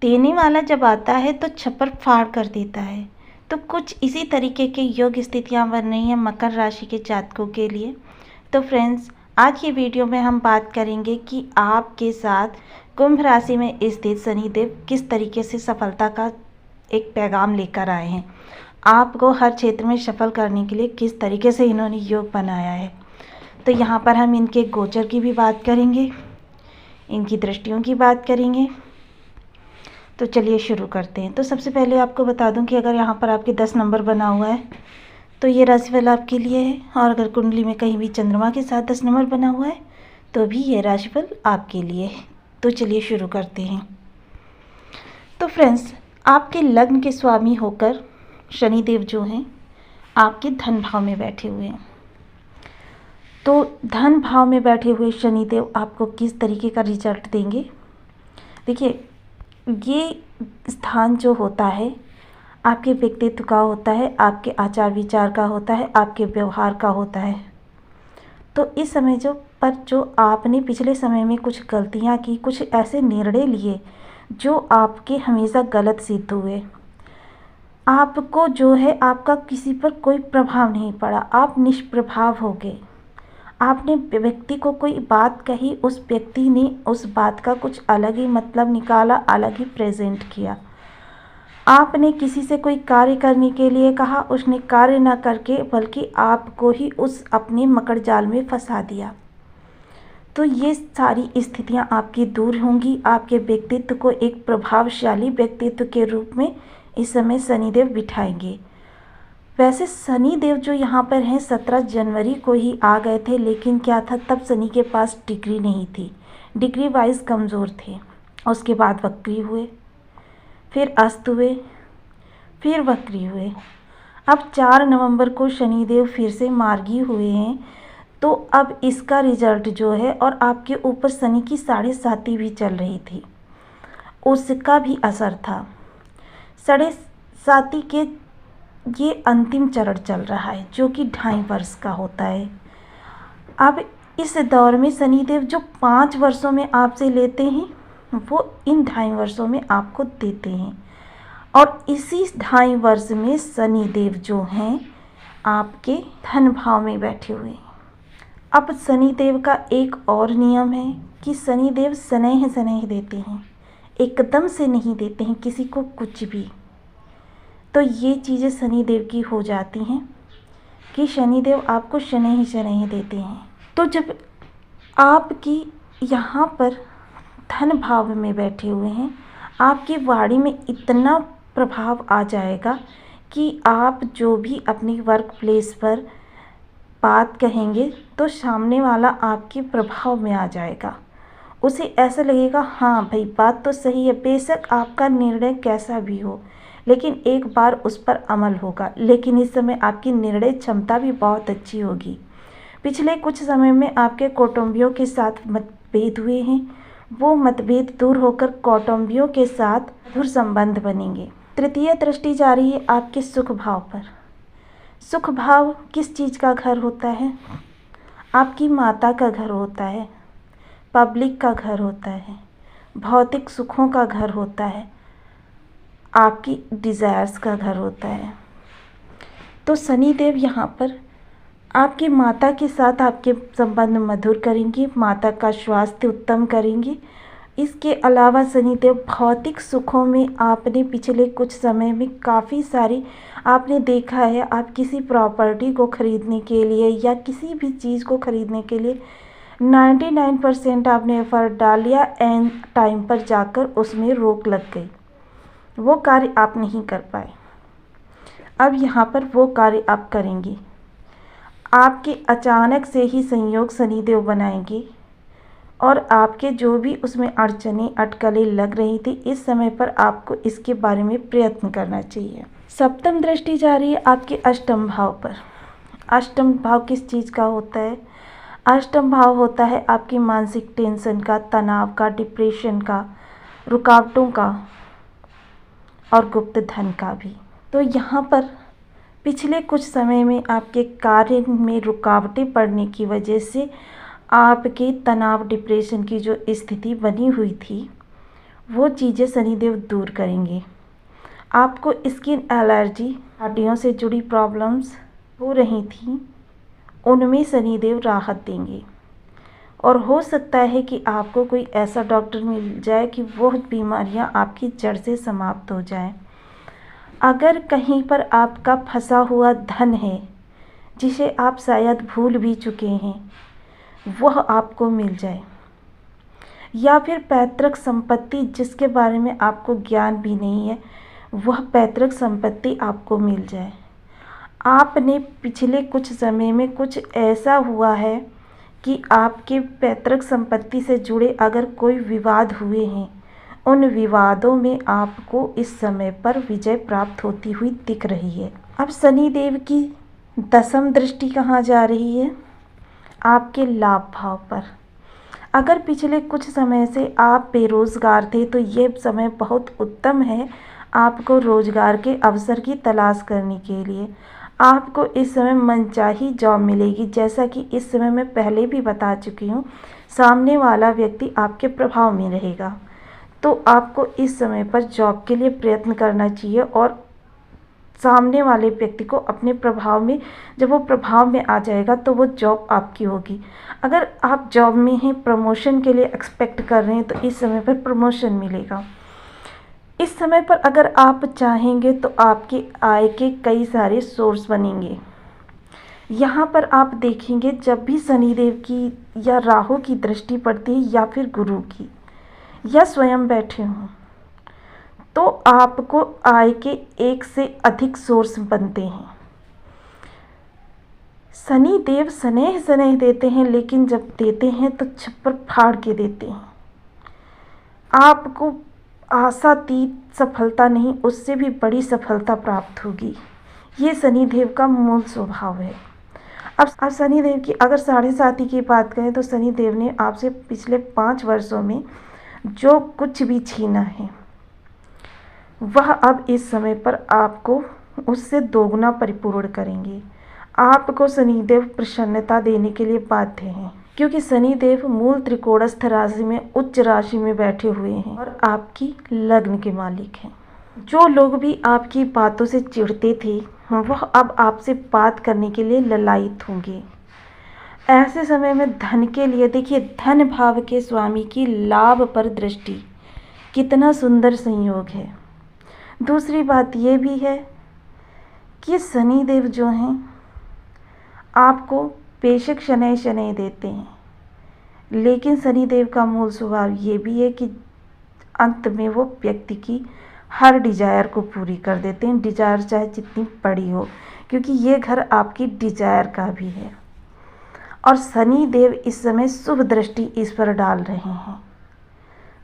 देने वाला जब आता है तो छप्पर फाड़ कर देता है। तो कुछ इसी तरीके के योग स्थितियाँ बन रही हैं मकर राशि के जातकों के लिए। तो फ्रेंड्स, आज की वीडियो में हम बात करेंगे कि आपके साथ कुंभ राशि में स्थित शनिदेव किस तरीके से सफलता का एक पैगाम लेकर आए हैं। आपको हर क्षेत्र में सफल करने के लिए किस तरीके से इन्होंने योग बनाया है। तो यहाँ पर हम इनके गोचर की भी बात करेंगे, इनकी दृष्टियों की बात करेंगे। तो चलिए शुरू करते हैं। तो सबसे पहले आपको बता दूं कि अगर यहाँ पर आपके 10 नंबर बना हुआ है तो ये राशिफल आपके लिए है, और अगर कुंडली में कहीं भी चंद्रमा के साथ 10 नंबर बना हुआ है तो भी ये राशिफल आपके लिए है। तो चलिए शुरू करते हैं। तो फ्रेंड्स, आपके लग्न के स्वामी होकर शनिदेव जो हैं आपके धन भाव में बैठे हुए हैं। तो धन भाव में बैठे हुए शनिदेव आपको किस तरीके का रिजल्ट देंगे। देखिए, ये स्थान जो होता है आपके व्यक्तित्व का होता है, आपके आचार विचार का होता है, आपके व्यवहार का होता है। तो इस समय जो आपने पिछले समय में कुछ गलतियां की, कुछ ऐसे निर्णय लिए जो आपके हमेशा गलत सिद्ध हुए, आपको जो है आपका किसी पर कोई प्रभाव नहीं पड़ा, आप निष्प्रभाव हो गए। आपने व्यक्ति को कोई बात कही, उस व्यक्ति ने उस बात का कुछ अलग ही मतलब निकाला, अलग ही प्रेजेंट किया। आपने किसी से कोई कार्य करने के लिए कहा, उसने कार्य न करके बल्कि आपको ही उस अपने मकड़ जाल में फंसा दिया। तो ये सारी स्थितियां आपकी दूर होंगी। आपके व्यक्तित्व को एक प्रभावशाली व्यक्तित्व के रूप में इस समय शनिदेव बिठाएंगे। वैसे शनिदेव जो यहाँ पर हैं 17 जनवरी को ही आ गए थे, लेकिन क्या था, तब शनि के पास डिग्री नहीं थी, डिग्री वाइज कमज़ोर थे। उसके बाद वक्री हुए, फिर अस्त हुए, फिर वक्री हुए। अब 4 नवंबर को शनिदेव फिर से मार्गी हुए हैं। तो अब इसका रिजल्ट जो है, और आपके ऊपर शनि की 7.5 भी चल रही थी, उसका भी असर था। 7.5 के ये अंतिम चरण चल रहा है जो कि 2.5 वर्ष का होता है। अब इस दौर में शनिदेव जो 5 वर्षों में आपसे लेते हैं वो इन 2.5 वर्षों में आपको देते हैं, और इसी 2.5 वर्ष में शनिदेव जो हैं आपके धन भाव में बैठे हुए हैं। अब शनिदेव का एक और नियम है कि शनिदेव स्नेह देते हैं, एकदम से नहीं देते हैं किसी को कुछ भी। तो ये चीज़ें शनिदेव की हो जाती हैं कि शनिदेव आपको स्नेह देते हैं। तो जब आपकी यहाँ पर धन भाव में बैठे हुए हैं, आपकी वाणी में इतना प्रभाव आ जाएगा कि आप जो भी अपनी वर्क प्लेस पर बात कहेंगे तो सामने वाला आपके प्रभाव में आ जाएगा। उसे ऐसा लगेगा, हाँ भाई बात तो सही है, बेशक आपका निर्णय कैसा भी हो लेकिन एक बार उस पर अमल होगा। लेकिन इस समय आपकी निर्णय क्षमता भी बहुत अच्छी होगी। पिछले कुछ समय में आपके कौटुंबियों के साथ मतभेद हुए हैं, वो मतभेद दूर होकर कौटुंबियों के साथ मधुर संबंध बनेंगे। तृतीय दृष्टि जा रही है आपके सुख भाव पर। सुख भाव किस चीज़ का घर होता है? आपकी माता का घर होता है, पब्लिक का घर होता है, भौतिक सुखों का घर होता है, आपकी डिज़ायर्स का घर होता है। तो शनिदेव यहाँ पर आपकी माता के साथ आपके संबंध मधुर करेंगे, माता का स्वास्थ्य उत्तम करेंगे। इसके अलावा शनिदेव भौतिक सुखों में आपने पिछले कुछ समय में काफ़ी सारी आपने देखा है, आप किसी प्रॉपर्टी को ख़रीदने के लिए या किसी भी चीज़ को ख़रीदने के लिए 99% आपने एफर्ट डाल लिया, एंड टाइम पर जाकर उसमें रोक लग गई, वो कार्य आप नहीं कर पाए। अब यहाँ पर वो कार्य आप करेंगे। आपके अचानक से ही संयोग शनिदेव बनाएंगे, और आपके जो भी उसमें अड़चनें अटकलें लग रही थी, इस समय पर आपको इसके बारे में प्रयत्न करना चाहिए। सप्तम दृष्टि जा रही है आपके अष्टम भाव पर। अष्टम भाव किस चीज़ का होता है? अष्टम भाव होता है आपकी मानसिक टेंशन का, तनाव का, डिप्रेशन का, रुकावटों का और गुप्त धन का भी। तो यहाँ पर पिछले कुछ समय में आपके कार्य में रुकावटें पड़ने की वजह से आपके तनाव डिप्रेशन की जो स्थिति बनी हुई थी वो चीज़ें शनिदेव दूर करेंगे। आपको स्किन एलर्जी, हड्डियों से जुड़ी प्रॉब्लम्स हो रही थी, उनमें शनिदेव राहत देंगे। और हो सकता है कि आपको कोई ऐसा डॉक्टर मिल जाए कि वो बीमारियां आपकी जड़ से समाप्त हो जाएं। अगर कहीं पर आपका फंसा हुआ धन है जिसे आप शायद भूल भी चुके हैं, वह आपको मिल जाए, या फिर पैतृक संपत्ति जिसके बारे में आपको ज्ञान भी नहीं है, वह पैतृक संपत्ति आपको मिल जाए। आपने पिछले कुछ समय में कुछ ऐसा हुआ है कि आपके पैतृक संपत्ति से जुड़े अगर कोई विवाद हुए हैं, उन विवादों में आपको इस समय पर विजय प्राप्त होती हुई दिख रही है। अब शनिदेव की दशम दृष्टि कहाँ जा रही है? आपके लाभ भाव पर। अगर पिछले कुछ समय से आप बेरोज़गार थे तो ये समय बहुत उत्तम है आपको रोज़गार के अवसर की तलाश करने के लिए। आपको इस समय मनचाही जॉब मिलेगी। जैसा कि इस समय मैं पहले भी बता चुकी हूँ, सामने वाला व्यक्ति आपके प्रभाव में रहेगा, तो आपको इस समय पर जॉब के लिए प्रयत्न करना चाहिए और सामने वाले व्यक्ति को अपने प्रभाव में, जब वो प्रभाव में आ जाएगा तो वो जॉब आपकी होगी। अगर आप जॉब में हैं, प्रमोशन के लिए एक्सपेक्ट कर रहे हैं, तो इस समय पर प्रमोशन मिलेगा। इस समय पर अगर आप चाहेंगे तो आपकी आय के कई सारे सोर्स बनेंगे। यहाँ पर आप देखेंगे जब भी शनिदेव की या राहु की दृष्टि पड़ती है या फिर गुरु की या स्वयं बैठे हों, तो आपको आय के एक से अधिक सोर्स बनते हैं। शनिदेव स्नेह स्नेह देते हैं, लेकिन जब देते हैं तो छप्पर फाड़ के देते हैं। आपको आशातीत सफलता नहीं, उससे भी बड़ी सफलता प्राप्त होगी। ये शनिदेव का मूल स्वभाव है। अब शनिदेव की अगर 7.5 की बात करें तो शनिदेव ने आपसे पिछले 5 वर्षों में जो कुछ भी छीना है, वह अब इस समय पर आपको उससे दोगुना परिपूर्ण करेंगे। आपको शनिदेव प्रसन्नता देने के लिए बाध्य हैं, क्योंकि शनिदेव मूल त्रिकोणस्थ राशि में उच्च राशि में बैठे हुए हैं और आपकी लग्न के मालिक हैं। जो लोग भी आपकी बातों से चिढ़ते थे, वह अब आपसे बात करने के लिए ललायित होंगे। ऐसे समय में धन के लिए देखिए, धन भाव के स्वामी की लाभ पर दृष्टि, कितना सुंदर संयोग है। दूसरी बात ये भी है कि शनिदेव जो हैं आपको बेशक शनै शनै देते हैं, लेकिन शनिदेव का मूल स्वभाव ये भी है कि अंत में वो व्यक्ति की हर डिजायर को पूरी कर देते हैं, डिजायर चाहे जितनी बड़ी हो, क्योंकि ये घर आपकी डिजायर का भी है। और शनिदेव इस समय शुभ दृष्टि इस पर डाल रहे हैं,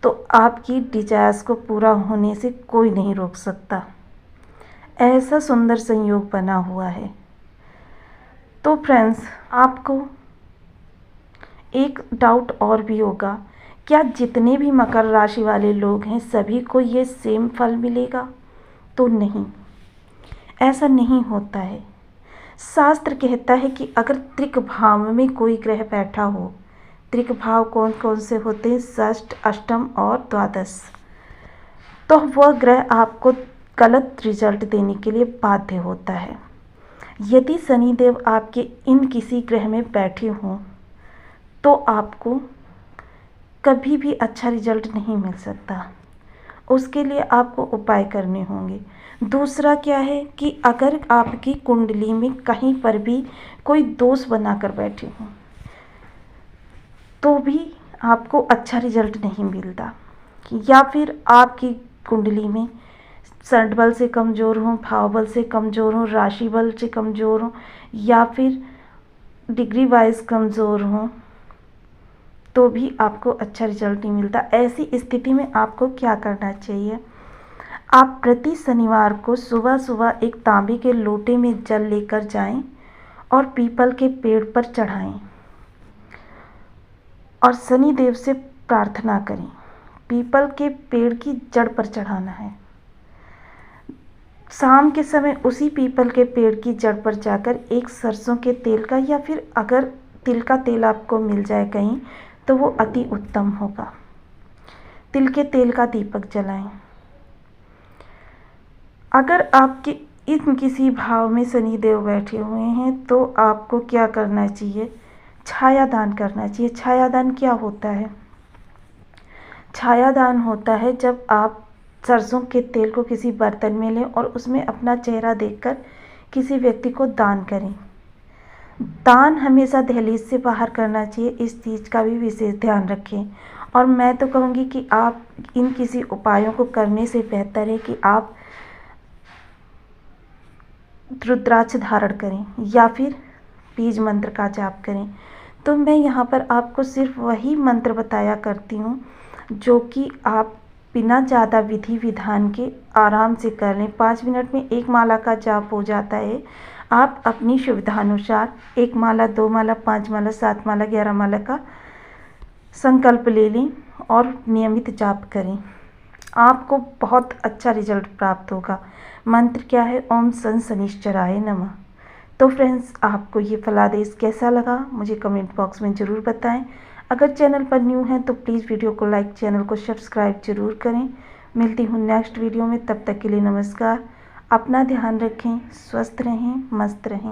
तो आपकी डिजायर्स को पूरा होने से कोई नहीं रोक सकता। ऐसा सुंदर संयोग बना हुआ है। तो फ्रेंड्स, आपको एक डाउट और भी होगा, क्या जितने भी मकर राशि वाले लोग हैं सभी को ये सेम फल मिलेगा? तो नहीं, ऐसा नहीं होता है। शास्त्र कहता है कि अगर त्रिक भाव में कोई ग्रह बैठा हो, त्रिक भाव कौन कौन से होते हैं? षष्ठ, अष्टम और द्वादश। तो वह ग्रह आपको गलत रिजल्ट देने के लिए बाध्य होता है। यदि शनिदेव आपके इन किसी ग्रह में बैठे हों तो आपको कभी भी अच्छा रिजल्ट नहीं मिल सकता। उसके लिए आपको उपाय करने होंगे। दूसरा क्या है कि अगर आपकी कुंडली में कहीं पर भी कोई दोष बनाकर बैठे हों तो भी आपको अच्छा रिजल्ट नहीं मिलता, या फिर आपकी कुंडली में षड बल से कमज़ोर हों, भाव बल से कमज़ोर हों, राशि बल से कमज़ोर हों, या फिर डिग्री वाइज कमज़ोर हों, तो भी आपको अच्छा रिजल्ट नहीं मिलता। ऐसी स्थिति में आपको क्या करना चाहिए? आप प्रति शनिवार को सुबह सुबह एक तांबे के लोटे में जल लेकर जाएं और पीपल के पेड़ पर चढ़ाएं और शनिदेव से प्रार्थना करें। पीपल के पेड़ की जड़ पर चढ़ाना है। शाम के समय उसी पीपल के पेड़ की जड़ पर जाकर एक सरसों के तेल का, या फिर अगर तिल का तेल आपको मिल जाए कहीं, तो वो अति उत्तम होगा। तिल के तेल का दीपक जलाएं। अगर आपके इन किसी भाव में शनिदेव बैठे हुए हैं तो आपको क्या करना चाहिए, छायादान करना चाहिए। छायादान क्या होता है? छायादान होता है जब आप सरसों के तेल को किसी बर्तन में लें और उसमें अपना चेहरा देखकर किसी व्यक्ति को दान करें। दान हमेशा दहलीज से बाहर करना चाहिए, इस चीज़ का भी विशेष ध्यान रखें। और मैं तो कहूँगी कि आप इन किसी उपायों को करने से बेहतर है कि आप रुद्राक्ष धारण करें या फिर बीज मंत्र का जाप करें। तो मैं यहाँ पर आपको सिर्फ वही मंत्र बताया करती हूँ जो कि आप बिना ज़्यादा विधि विधान के आराम से कर लें। 5 मिनट में एक माला का जाप हो जाता है। आप अपनी सुविधानुसार 1 माला, 2 माला, 5 माला, 7 माला, 11 माला का संकल्प ले लें और नियमित जाप करें। आपको बहुत अच्छा रिजल्ट प्राप्त होगा। मंत्र क्या है? ओम सन शनिश्चराय नमः। तो फ्रेंड्स, आपको ये फलादेश कैसा लगा मुझे कमेंट बॉक्स में ज़रूर बताएं। अगर चैनल पर न्यू हैं तो प्लीज़ वीडियो को लाइक, चैनल को सब्सक्राइब ज़रूर करें। मिलती हूँ नेक्स्ट वीडियो में, तब तक के लिए नमस्कार। अपना ध्यान रखें, स्वस्थ रहें, मस्त रहें।